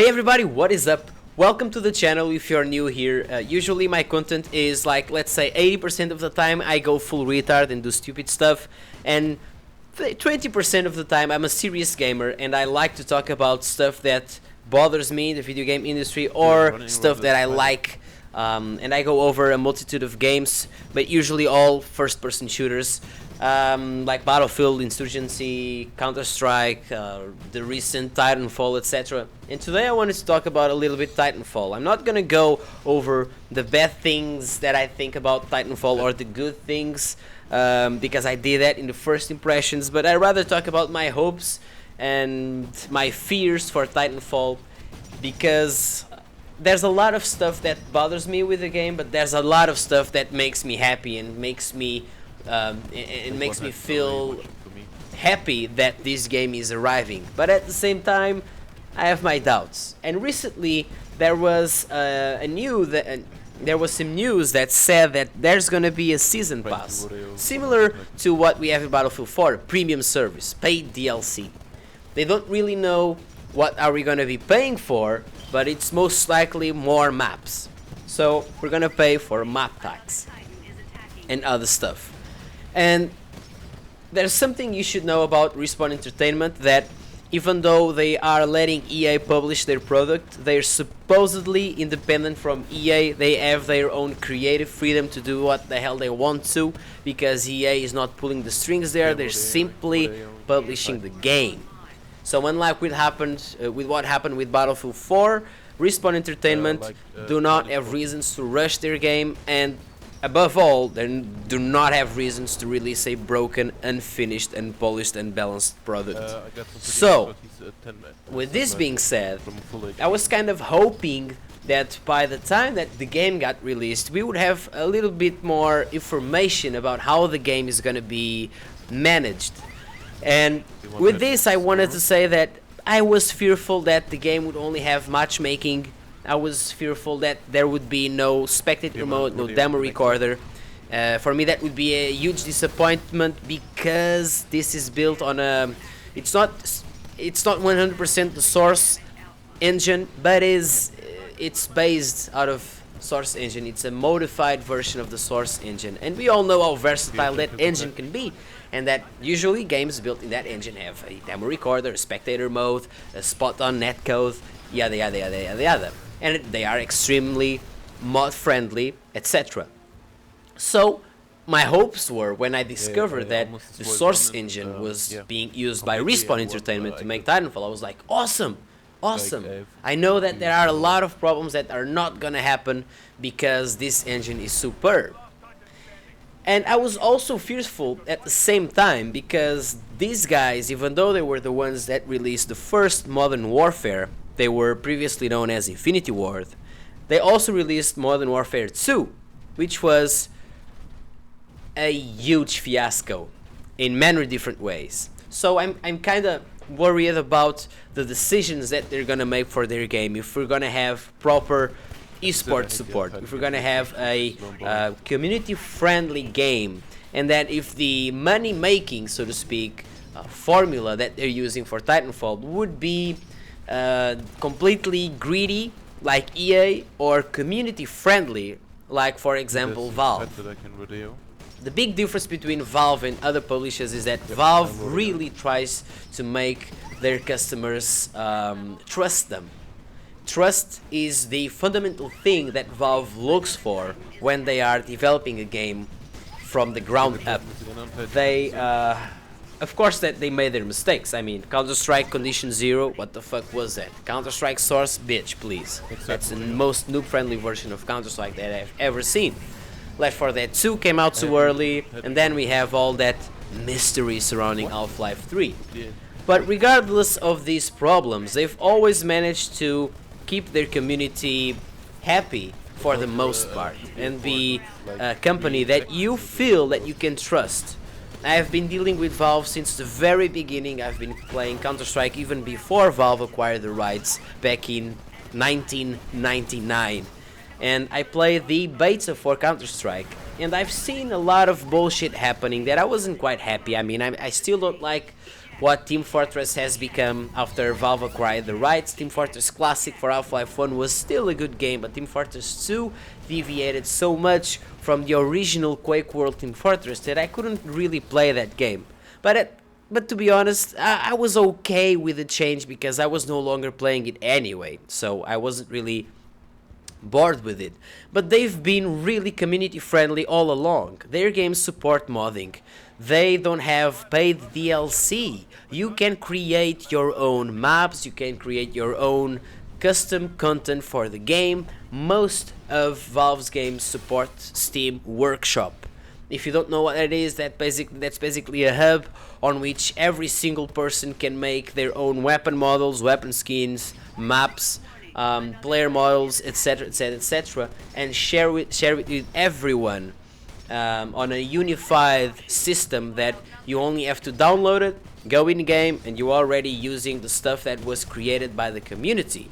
Hey everybody, what is up? Welcome to the channel if you're new here. Usually my content is like, let's say 80% of the time I go full retard and do stupid stuff, and 20% of the time I'm a serious gamer and I like to talk about stuff that bothers me in the video game industry or stuff that I like. And I go over a multitude of games, but usually all first-person shooters, like Battlefield, Insurgency, Counter-Strike, the recent Titanfall, etc. And today I wanted to talk about a little bit Titanfall. I'm not gonna go over the bad things that I think about Titanfall or the good things, because I did that in the first impressions, but I'd rather talk about my hopes and my fears for Titanfall, because there's a lot of stuff that bothers me with the game, but there's a lot of stuff that makes me happy and makes me feel happy that this game is arriving. But at the same time, I have my doubts. And recently, there was some news that said that there's gonna be a season pass, similar to what we have in Battlefield 4, premium service, paid DLC. They don't really know what are we gonna be paying for, but it's most likely more maps. So we're gonna pay for map packs and other stuff. And there's something you should know about Respawn Entertainment, that even though they are letting EA publish their product, they're supposedly independent from EA. They have their own creative freedom to do what the hell they want to, because EA is not pulling the strings there, they're simply publishing the game. So unlike what happened with Battlefield 4, Respawn Entertainment do not have reasons to rush their game, and above all, they do not have reasons to release a broken, unfinished, unpolished, unbalanced product. So, with this being said, I was kind of hoping that by the time that the game got released, we would have a little bit more information about how the game is going to be managed. And with this, I wanted to say that I was fearful that the game would only have matchmaking. I was fearful that there would be no spectator mode, no demo recorder. For me, that would be a huge disappointment, because this is built on a... It's not 100% the Source engine, but it's based out of Source engine. It's a modified version of the Source engine, and we all know how versatile that engine can be, and that usually games built in that engine have a demo recorder, a spectator mode, a spot-on netcode, yada yada yada yada yada, and they are extremely mod friendly, etc. So my hopes were, when I discovered that the Source engine was being used by Respawn Entertainment to make Titanfall, I was like, awesome! Awesome! I know that there are a lot of problems that are not gonna happen because this engine is superb. And I was also fearful at the same time, because these guys, even though they were the ones that released the first Modern Warfare, they were previously known as Infinity Ward, they also released Modern Warfare 2, which was a huge fiasco in many different ways. So I'm kind of worried about the decisions that they're gonna make for their game, if we're gonna have proper esports support, if we're gonna have a community-friendly game, and that if the money-making, so to speak, formula that they're using for Titanfall would be completely greedy like EA, or community-friendly like, for example, Valve. The big difference between Valve and other publishers is that Valve really tries to make their customers trust them. Trust is the fundamental thing that Valve looks for when they are developing a game from the ground up. They, of course, that they made their mistakes. I mean, Counter-Strike Condition Zero, what the fuck was that? Counter-Strike Source, bitch, please. That's the most noob-friendly version of Counter-Strike that I've ever seen. Left 4 Dead 2 came out too early, and then we have all that mystery surrounding Half-Life 3. But regardless of these problems, they've always managed to keep their community happy for the most part, and be a company that you feel that you can trust. I have been dealing with Valve since the very beginning. I've been playing Counter-Strike even before Valve acquired the rights back in 1999. And I played the beta for Counter-Strike, and I've seen a lot of bullshit happening that I wasn't quite happy. I mean, I still don't like what Team Fortress has become after Valve acquired the rights. Team Fortress Classic for Half-Life 1 was still a good game, but Team Fortress 2 deviated so much from the original Quake World Team Fortress that I couldn't really play that game. But to be honest, I was okay with the change because I was no longer playing it anyway, so I wasn't really bored with it. But they've been really community friendly all along. Their games support modding. They don't have paid DLC. You can create your own maps, you can create your own custom content for the game. Most of Valve's games support Steam Workshop. If you don't know what that is, that's basically a hub on which every single person can make their own weapon models, weapon skins, maps, player models, etc, etc, etc, and share it with everyone on a unified system that you only have to download it, go in the game, and you're already using the stuff that was created by the community.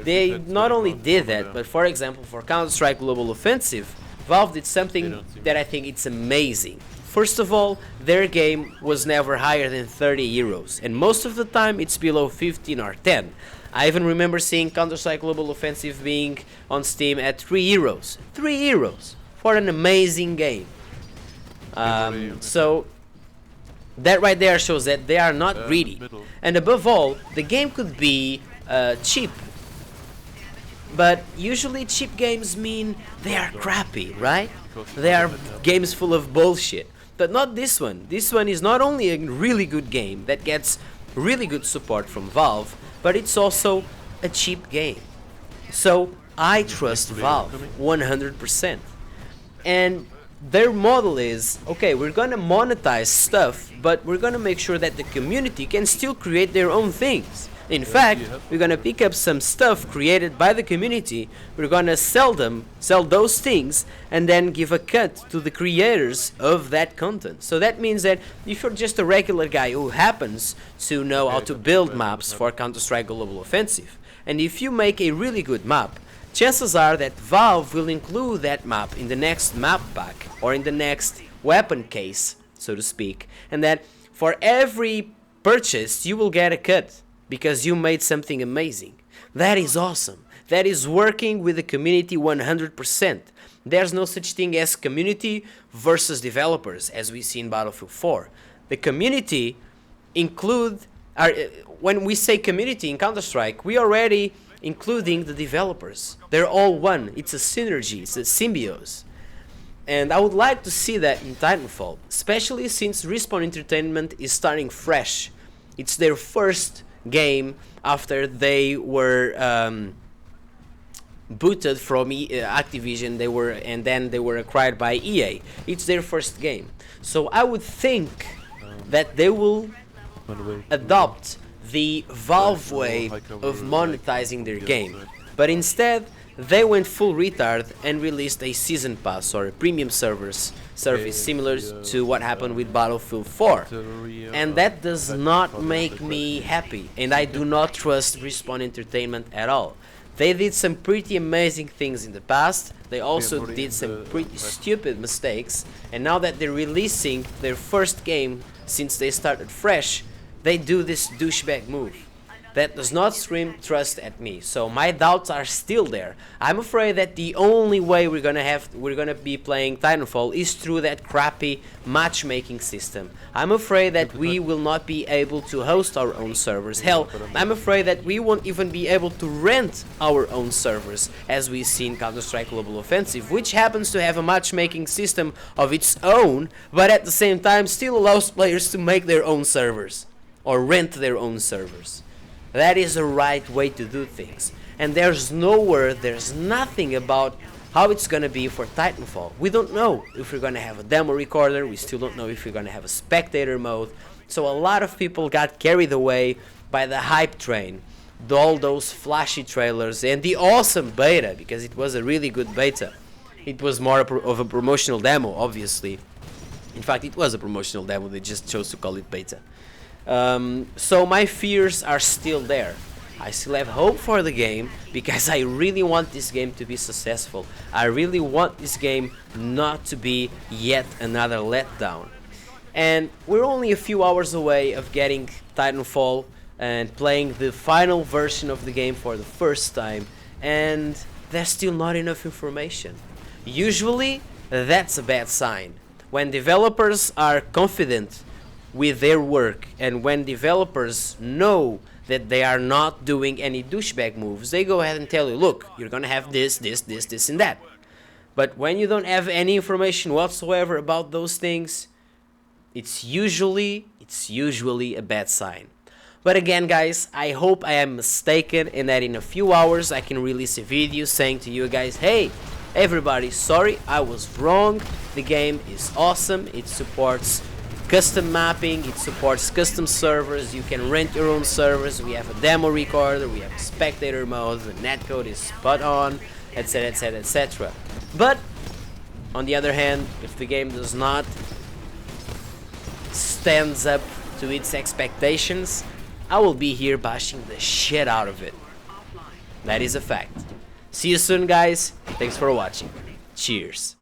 They not only did that, but for example, for Counter-Strike Global Offensive, Valve did something that I think it's amazing. First of all, their game was never higher than 30 euros, and most of the time it's below 15 or 10. I even remember seeing Counter-Strike Global Offensive being on Steam at 3 euros. 3 euros for an amazing game. So that right there shows that they are not greedy. And above all, the game could be cheap. But usually cheap games mean they are crappy, right? They are games full of bullshit. But not this one. This one is not only a really good game that gets really good support from Valve, but it's also a cheap game. So I trust Valve 100%. And their model is, okay, we're gonna monetize stuff, but we're gonna make sure that the community can still create their own things. In fact, we're gonna pick up some stuff created by the community, we're gonna sell those things, and then give a cut to the creators of that content. So that means that if you're just a regular guy who happens to know how to build maps for Counter-Strike Global Offensive, and if you make a really good map, chances are that Valve will include that map in the next map pack, or in the next weapon case, so to speak, and that for every purchase you will get a cut, because you made something amazing. That is awesome. That is working with the community 100%. There's no such thing as community versus developers, as we see in Battlefield 4. The community when we say community in Counter-Strike, we already including the developers. They're all one. It's a synergy, it's a symbiosis. And I would like to see that in Titanfall, especially since Respawn Entertainment is starting fresh. It's their first game after they were booted from Activision, then they were acquired by EA. It's their first game, so I would think that they will adopt the Valve way of monetizing their game, but instead they went full retard and released a season pass or a premium service similar to what happened with Battlefield 4, and that does not make me happy, and I do not trust Respawn Entertainment at all. They did some pretty amazing things in the past, they also did some pretty stupid mistakes, and now that they're releasing their first game since they started fresh, they do this douchebag move. That does not scream trust at me, so my doubts are still there. I'm afraid that the only way we're gonna be playing Titanfall is through that crappy matchmaking system. I'm afraid that we will not be able to host our own servers. Hell, I'm afraid that we won't even be able to rent our own servers, as we see in Counter-Strike Global Offensive, which happens to have a matchmaking system of its own, but at the same time still allows players to make their own servers or rent their own servers. That is the right way to do things. And there's nothing about how it's gonna be for Titanfall. We don't know if we're gonna have a demo recorder, we still don't know if we're gonna have a spectator mode. So a lot of people got carried away by the hype train, all those flashy trailers and the awesome beta, because it was a really good beta. It was more of a promotional demo, obviously. In fact, it was a promotional demo, they just chose to call it beta. So my fears are still there. I still have hope for the game because I really want this game to be successful. I really want this game not to be yet another letdown. And we're only a few hours away of getting Titanfall and playing the final version of the game for the first time, and there's still not enough information. Usually, that's a bad sign. When developers are confident with their work and when developers know that they are not doing any douchebag moves, they go ahead and tell you, look, you're gonna have this, and that. But when you don't have any information whatsoever about those things, it's usually a bad sign. But again, guys, I hope I am mistaken and that in a few hours I can release a video saying to you guys, hey, everybody, sorry, I was wrong. The game is awesome. It supports custom mapping, it supports custom servers, you can rent your own servers, we have a demo recorder, we have a spectator mode, the netcode is spot on, etc, etc, etc. But on the other hand, if the game does not stands up to its expectations, I will be here bashing the shit out of it. That is a fact. See you soon, guys. Thanks for watching. Cheers.